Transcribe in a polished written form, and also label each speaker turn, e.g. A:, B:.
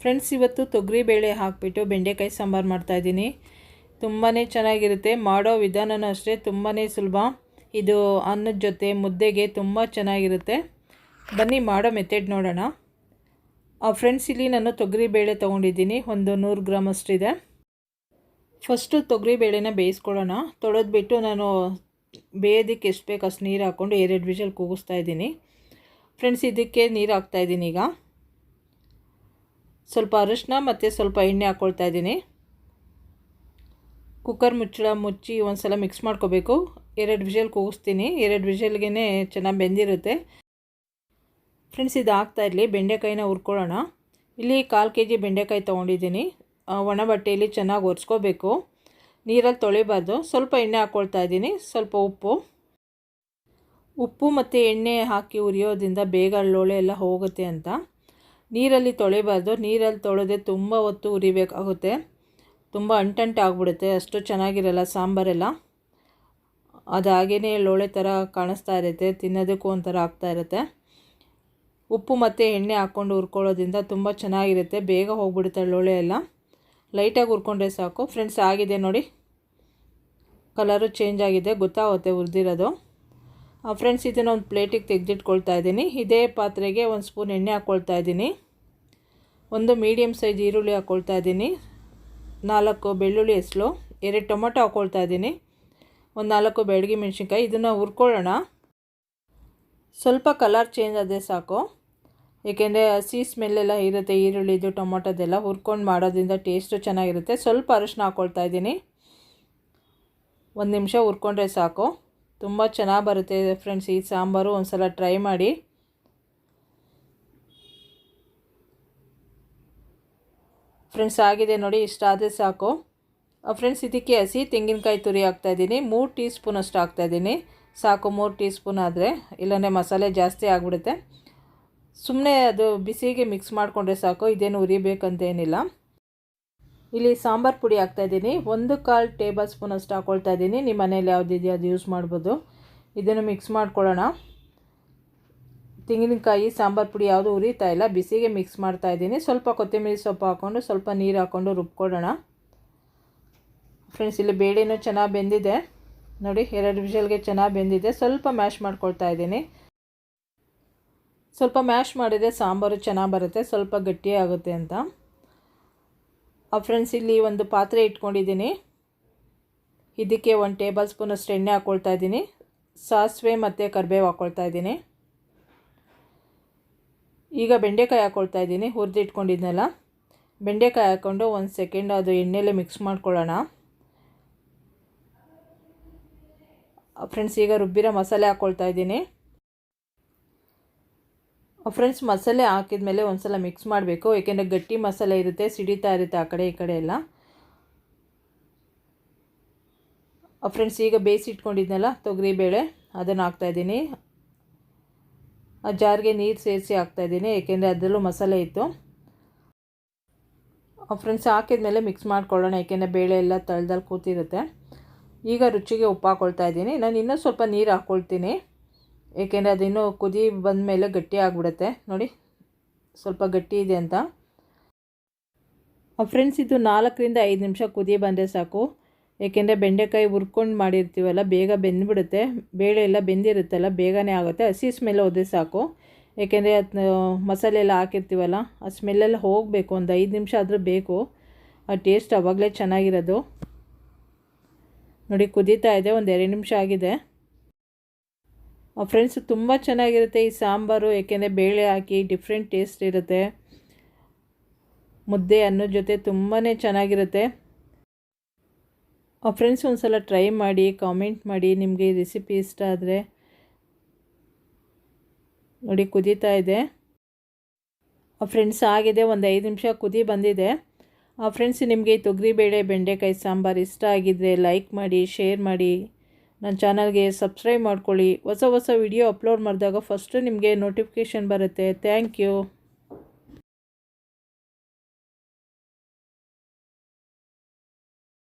A: Friends, ಇವತ್ತು ತೊಗರಿ ಬೇಳೆ ಹಾಕಿಬಿಟ್ಟು ಬೆಂಡೆಕಾಯಿ ಸಾಂಬಾರು ಮಾಡ್ತಾಯಿದ್ದೀನಿ. ತುಂಬಾ ಚೆನ್ನಾಗಿರುತ್ತೆ. ಮಾಡೋ ವಿಧಾನನೂ ಅಷ್ಟೇ ತುಂಬಾ ಸುಲಭ. ಇದು ಅನ್ನದ ಜೊತೆ ಮುದ್ದೆಗೆ ತುಂಬ ಚೆನ್ನಾಗಿರುತ್ತೆ. ಬನ್ನಿ ಮಾಡೋ ಮೆಥಡ್ ನೋಡೋಣ. ಫ್ರೆಂಡ್ಸ್, ಇಲ್ಲಿ ನಾನು ತೊಗರಿ ಬೇಳೆ ತೊಗೊಂಡಿದ್ದೀನಿ. ಒಂದು 100 ಗ್ರಾಮ್ ಅಷ್ಟಿದೆ. ಫಸ್ಟು ತೊಗರಿ ಬೇಳೆನ ಬೇಯಿಸ್ಕೊಳ್ಳೋಣ. ತೊಳೆದ್ಬಿಟ್ಟು ನಾನು ಬೇಯೋದಕ್ಕೆ ಎಷ್ಟು ಬೇಕು ಅಷ್ಟು ನೀರು ಹಾಕ್ಕೊಂಡು 2 ವಿಷಲ್ ಕೂಗಿಸ್ತಾ ಇದ್ದೀನಿ. ಫ್ರೆಂಡ್ಸ್, ಇದಕ್ಕೆ ನೀರು ಹಾಕ್ತಾಯಿದ್ದೀನಿ. ಈಗ ಸ್ವಲ್ಪ ಅರಿಶಿನ ಮತ್ತು ಸ್ವಲ್ಪ ಎಣ್ಣೆ ಹಾಕ್ಕೊಳ್ತಾ ಇದ್ದೀನಿ. ಕುಕ್ಕರ್ ಮುಚ್ಚಿ ಒಂದು ಸಲ ಮಿಕ್ಸ್ ಮಾಡ್ಕೋಬೇಕು. 2 ವಿಷಲ್ ಕೂಗಿಸ್ತೀನಿ. 2 ವಿಷಲ್ಗೆ ಚೆನ್ನಾಗಿ ಬೆಂದಿರುತ್ತೆ. ಫ್ರೆಂಡ್ಸ್, ಇದು ಹಾಕ್ತಾಯಿರಲಿ. ಬೆಂಡೆಕಾಯಿನ ಹುರ್ಕೊಳ್ಳೋಣ. ಇಲ್ಲಿ 1/4 kg ಬೆಂಡೆಕಾಯಿ ತೊಗೊಂಡಿದ್ದೀನಿ. ಒಣ ಬಟ್ಟೆಯಲ್ಲಿ ಚೆನ್ನಾಗಿ ಒರೆಸ್ಕೋಬೇಕು. ನೀರಲ್ಲಿ ತೊಳಿಬಾರ್ದು. ಸ್ವಲ್ಪ ಎಣ್ಣೆ ಹಾಕ್ಕೊಳ್ತಾ ಇದ್ದೀನಿ. ಸ್ವಲ್ಪ ಉಪ್ಪು ಮತ್ತು ಎಣ್ಣೆ ಹಾಕಿ ಹುರಿಯೋದ್ರಿಂದ ಬೇಗ ಲೋಳೆ ಎಲ್ಲ ಹೋಗುತ್ತೆ ಅಂತ. ನೀರಲ್ಲಿ ತೊಳಿಬಾರ್ದು. ನೀರಲ್ಲಿ ತೊಳೆದ್ರೆ ತುಂಬ ಹೊತ್ತು ಹುರಿಬೇಕಾಗುತ್ತೆ. ತುಂಬ ಅಂಟಂಟು ಆಗಿಬಿಡುತ್ತೆ. ಅಷ್ಟು ಚೆನ್ನಾಗಿರಲ್ಲ ಸಾಂಬಾರೆಲ್ಲ. ಅದು ಹಾಗೇ ಲೋಳೆ ಥರ ಕಾಣಿಸ್ತಾ ಇರುತ್ತೆ. ತಿನ್ನೋದಕ್ಕೂ ಒಂಥರ ಆಗ್ತಾ ಇರುತ್ತೆ. ಉಪ್ಪು ಮತ್ತು ಎಣ್ಣೆ ಹಾಕ್ಕೊಂಡು ಹುರ್ಕೊಳ್ಳೋದ್ರಿಂದ ತುಂಬ ಚೆನ್ನಾಗಿರುತ್ತೆ. ಬೇಗ ಹೋಗ್ಬಿಡುತ್ತೆ ಲೋಳೆ ಎಲ್ಲ. ಲೈಟಾಗಿ ಹುರ್ಕೊಂಡ್ರೆ ಸಾಕು. ಫ್ರೆಂಡ್ಸ್, ಆಗಿದೆ ನೋಡಿ. ಕಲರು ಚೇಂಜ್ ಆಗಿದೆ, ಗೊತ್ತಾಗುತ್ತೆ ಹುರಿದಿರೋದು. ಫ್ರೆಂಡ್ಸ್, ಇದನ್ನು ಒಂದು ಪ್ಲೇಟಿಗೆ ತೆಗೆದಿಟ್ಕೊಳ್ತಾ ಇದ್ದೀನಿ. ಇದೇ ಪಾತ್ರೆಗೆ 1 ಸ್ಪೂನ್ ಎಣ್ಣೆ ಹಾಕ್ಕೊಳ್ತಾ ಇದ್ದೀನಿ. ಒಂದು ಮೀಡಿಯಮ್ ಸೈಜ್ ಈರುಳ್ಳಿ ಹಾಕ್ಕೊಳ್ತಾ ಇದ್ದೀನಿ. 4 ಬೆಳ್ಳುಳ್ಳಿ ಹೆಸರು, 2 ಟೊಮೊಟೊ ಹಾಕ್ಕೊಳ್ತಾ ಇದ್ದೀನಿ. ಒಂದು 4 ಬ್ಯಾಡಗಿ ಮೆಣಸಿನ್ಕಾಯಿ. ಇದನ್ನು ಹುರ್ಕೊಳ್ಳೋಣ. ಸ್ವಲ್ಪ ಕಲರ್ ಚೇಂಜ್ ಆದರೆ ಸಾಕು. ಏಕೆಂದರೆ ಹಸಿ ಸ್ಮೆಲ್ಲೆಲ್ಲ ಇರುತ್ತೆ ಈರುಳ್ಳಿದು ಟೊಮೊಟೊದೆಲ್ಲ. ಹುರ್ಕೊಂಡು ಮಾಡೋದ್ರಿಂದ ಟೇಸ್ಟು ಚೆನ್ನಾಗಿರುತ್ತೆ. ಸ್ವಲ್ಪ ಅರಿಶಿನ ಹಾಕ್ಕೊಳ್ತಾ ಇದ್ದೀನಿ. 1 ನಿಮಿಷ ಹುರ್ಕೊಂಡ್ರೆ ಸಾಕು. ತುಂಬ ಚೆನ್ನಾಗಿ ಬರುತ್ತೆ ಫ್ರೆಂಡ್ಸ್ ಈ ಸಾಂಬಾರು. ಒಂದು ಸಲ ಟ್ರೈ ಮಾಡಿ. ಫ್ರೆಂಡ್ಸ್, ಆಗಿದೆ ನೋಡಿ. ಇಷ್ಟಾದರೆ ಸಾಕು. ಫ್ರೆಂಡ್ಸ್, ಇದಕ್ಕೆ ಹಸಿ ತೆಂಗಿನಕಾಯಿ ತುರಿ ಹಾಕ್ತಾಯಿದ್ದೀನಿ. 3 ಟೀ ಸ್ಪೂನ್ ಅಷ್ಟು ಹಾಕ್ತಾಯಿದ್ದೀನಿ. ಸಾಕು 3 ಟೀ ಸ್ಪೂನ್ ಆದರೆ, ಇಲ್ಲಾಂದರೆ ಮಸಾಲೆ ಜಾಸ್ತಿ ಆಗಿಬಿಡುತ್ತೆ. ಸುಮ್ಮನೆ ಅದು ಬಿಸಿಗೆ ಮಿಕ್ಸ್ ಮಾಡಿಕೊಂಡ್ರೆ ಸಾಕು. ಇದೇನು ಉರಿಬೇಕಂತೇನಿಲ್ಲ. ಇಲ್ಲಿ ಸಾಂಬಾರು ಪುಡಿ ಹಾಕ್ತಾಯಿದ್ದೀನಿ. 1/4 ಟೇಬಲ್ ಸ್ಪೂನ್ ಅಷ್ಟು ಹಾಕ್ಕೊಳ್ತಾ ಇದ್ದೀನಿ. ನಿಮ್ಮ ಮನೇಲಿ ಯಾವುದಿದೆಯೋ ಅದು ಯೂಸ್ ಮಾಡ್ಬೋದು. ಇದನ್ನು ಮಿಕ್ಸ್ ಮಾಡ್ಕೊಳ್ಳೋಣ. ತೆಂಗಿನಕಾಯಿ ಸಾಂಬಾರು ಪುಡಿ ಯಾವುದು ಉರಿತಾ ಇಲ್ಲ. ಬಿಸಿಗೆ ಮಿಕ್ಸ್ ಮಾಡ್ತಾಯಿದ್ದೀನಿ. ಸ್ವಲ್ಪ ಕೊತ್ತಂಬರಿ ಸೊಪ್ಪು ಹಾಕ್ಕೊಂಡು ಸ್ವಲ್ಪ ನೀರು ಹಾಕ್ಕೊಂಡು ರುಬ್ಕೊಳ್ಳೋಣ. ಫ್ರೆಂಡ್ಸ್, ಇಲ್ಲಿ ಬೇಳೆನೂ ಚೆನ್ನಾಗಿ ಬೆಂದಿದೆ ನೋಡಿ. 2 ವಿಷಲ್ಗೆ ಚೆನ್ನಾಗಿ ಬೆಂದಿದೆ. ಸ್ವಲ್ಪ ಮ್ಯಾಶ್ ಮಾಡ್ಕೊಳ್ತಾ ಇದ್ದೀನಿ. ಸ್ವಲ್ಪ ಮ್ಯಾಶ್ ಮಾಡಿದರೆ ಸಾಂಬಾರು ಚೆನ್ನಾಗಿ ಬರುತ್ತೆ. ಸ್ವಲ್ಪ ಗಟ್ಟಿಯಾಗುತ್ತೆ ಅಂತ. ಫ್ರೆಂಡ್ಸ್, ಇಲ್ಲಿ ಒಂದು ಪಾತ್ರೆ ಇಟ್ಕೊಂಡಿದ್ದೀನಿ. ಇದಕ್ಕೆ 1 ಟೇಬಲ್ ಸ್ಪೂನ್ ಅಷ್ಟು ಎಣ್ಣೆ ಹಾಕ್ಕೊಳ್ತಾ ಇದ್ದೀನಿ. ಸಾಸಿವೆ ಮತ್ತು ಕರಿಬೇವು ಹಾಕ್ಕೊಳ್ತಾ ಇದ್ದೀನಿ. ಈಗ ಬೆಂಡೆಕಾಯಿ ಹಾಕ್ಕೊಳ್ತಾ ಇದ್ದೀನಿ. ಹುರಿದು ಇಟ್ಕೊಂಡಿದ್ನಲ್ಲ ಬೆಂಡೆಕಾಯಿ ಹಾಕ್ಕೊಂಡು 1 ಸೆಕೆಂಡ್ ಅದು ಎಣ್ಣೆಲೆ ಮಿಕ್ಸ್ ಮಾಡ್ಕೊಳ್ಳೋಣ. ಫ್ರೆಂಡ್ಸ್, ಈಗ ರುಬ್ಬಿರೋ ಮಸಾಲೆ ಹಾಕ್ಕೊಳ್ತಾ ಇದ್ದೀನಿ. ಫ್ರೆಂಡ್ಸ್, ಮಸಾಲೆ ಹಾಕಿದ ಮೇಲೆ ಒಂದು ಸಲ ಮಿಕ್ಸ್ ಮಾಡಬೇಕು. ಏಕೆಂದರೆ ಗಟ್ಟಿ ಮಸಾಲೆ ಇರುತ್ತೆ, ಸಿಡಿತಾ ಇರುತ್ತೆ ಆ ಕಡೆ ಈ ಕಡೆ ಎಲ್ಲ. ಫ್ರೆಂಡ್ಸ್, ಈಗ ಬೇಯಿಸಿಟ್ಕೊಂಡಿದ್ನಲ್ಲ ತೊಗರಿ ಬೇಳೆ ಅದನ್ನು ಹಾಕ್ತಾಯಿದ್ದೀನಿ. ಆ ಜಾರ್ಗೆ ನೀರು ಸೇರಿಸಿ ಹಾಕ್ತಾಯಿದ್ದೀನಿ. ಏಕೆಂದರೆ ಅದರಲ್ಲೂ ಮಸಾಲೆ ಇತ್ತು. ಫ್ರೆಂಡ್ಸ್, ಹಾಕಿದ ಮೇಲೆ ಮಿಕ್ಸ್ ಮಾಡ್ಕೊಳ್ಳೋಣ. ಏಕೆಂದರೆ ಬೇಳೆ ಎಲ್ಲ ತಳದಲ್ಲಿ ಕೂತಿರುತ್ತೆ. ಈಗ ರುಚಿಗೆ ಉಪ್ಪು ಹಾಕ್ಕೊಳ್ತಾ ಇದ್ದೀನಿ. ನಾನು ಇನ್ನೂ ಸ್ವಲ್ಪ ನೀರು ಹಾಕ್ಕೊಳ್ತೀನಿ. ಏಕೆಂದರೆ ಅದಿನ್ನೂ ಕುದಿ ಬಂದ ಮೇಲೆ ಗಟ್ಟಿ ಆಗಿಬಿಡುತ್ತೆ ನೋಡಿ. ಸ್ವಲ್ಪ ಗಟ್ಟಿ ಇದೆ ಅಂತ. ಫ್ರೆಂಡ್ಸ್, ಇದು 4 ರಿಂದ 5 ನಿಮಿಷ ಕುದಿ ಬಂದರೆ ಸಾಕು. ಏಕೆಂದರೆ ಬೆಂಡೆಕಾಯಿ ಹುರ್ಕೊಂಡು ಮಾಡಿರ್ತೀವಲ್ಲ, ಬೇಗ ಬೆಂದುಬಿಡುತ್ತೆ. ಬೇಳೆ ಎಲ್ಲ ಬೆಂದಿರುತ್ತಲ್ಲ, ಬೇಗನೆ ಆಗುತ್ತೆ. ಹಸಿ ಸ್ಮೆಲ್ ಹೋದರೆ ಸಾಕು. ಏಕೆಂದರೆ ಅದು ಮಸಾಲೆ ಎಲ್ಲ ಹಾಕಿರ್ತೀವಲ್ಲ, ಆ ಸ್ಮೆಲ್ಲೆಲ್ಲ ಹೋಗಬೇಕು. ಒಂದು 5 ನಿಮಿಷ ಆದರೂ ಬೇಕು. ಆ ಟೇಸ್ಟ್ ಆವಾಗಲೇ ಚೆನ್ನಾಗಿರೋದು ನೋಡಿ. ಕುದೀತಾ ಇದೆ. ಒಂದು 2 ನಿಮಿಷ ಆಗಿದೆ. ಫ್ರೆಂಡ್ಸ್, ತುಂಬ ಚೆನ್ನಾಗಿರುತ್ತೆ ಈ ಸಾಂಬಾರು. ಏಕೆಂದರೆ ಬೇಳೆ ಹಾಕಿ ಡಿಫ್ರೆಂಟ್ ಟೇಸ್ಟ್ ಇರುತ್ತೆ. ಮುದ್ದೆ ಅನ್ನದ ಜೊತೆ ತುಂಬಾ ಚೆನ್ನಾಗಿರುತ್ತೆ. ಫ್ರೆಂಡ್ಸ್, ಒಂದು ಸಲ ಟ್ರೈ ಮಾಡಿ, ಕಾಮೆಂಟ್ ಮಾಡಿ ನಿಮಗೆ ಈ ರೆಸಿಪಿ ಇಷ್ಟ ಆದರೆ. ನೋಡಿ, ಕುದೀತಾ ಇದೆ. ಫ್ರೆಂಡ್ಸ್, ಆಗಿದೆ. ಒಂದು 5 ನಿಮಿಷ ಕುದಿ ಬಂದಿದೆ. ಫ್ರೆಂಡ್ಸ್, ನಿಮಗೆ ಈ ತೊಗರಿಬೇಳೆ ಬೆಂಡೆಕಾಯಿ ಸಾಂಬಾರು ಇಷ್ಟ ಆಗಿದ್ದರೆ ಲೈಕ್ ಮಾಡಿ, ಶೇರ್ ಮಾಡಿ, ನನ್ನ ಚಾನಲ್ಗೆ ಸಬ್ಸ್ಕ್ರೈಬ್ ಮಾಡ್ಕೊಳ್ಳಿ. ಹೊಸ ವಿಡಿಯೋ ಅಪ್ಲೋಡ್ ಮಾಡಿದಾಗ ಫಸ್ಟು ನಿಮಗೆ ನೋಟಿಫಿಕೇಷನ್ ಬರುತ್ತೆ. Thank you.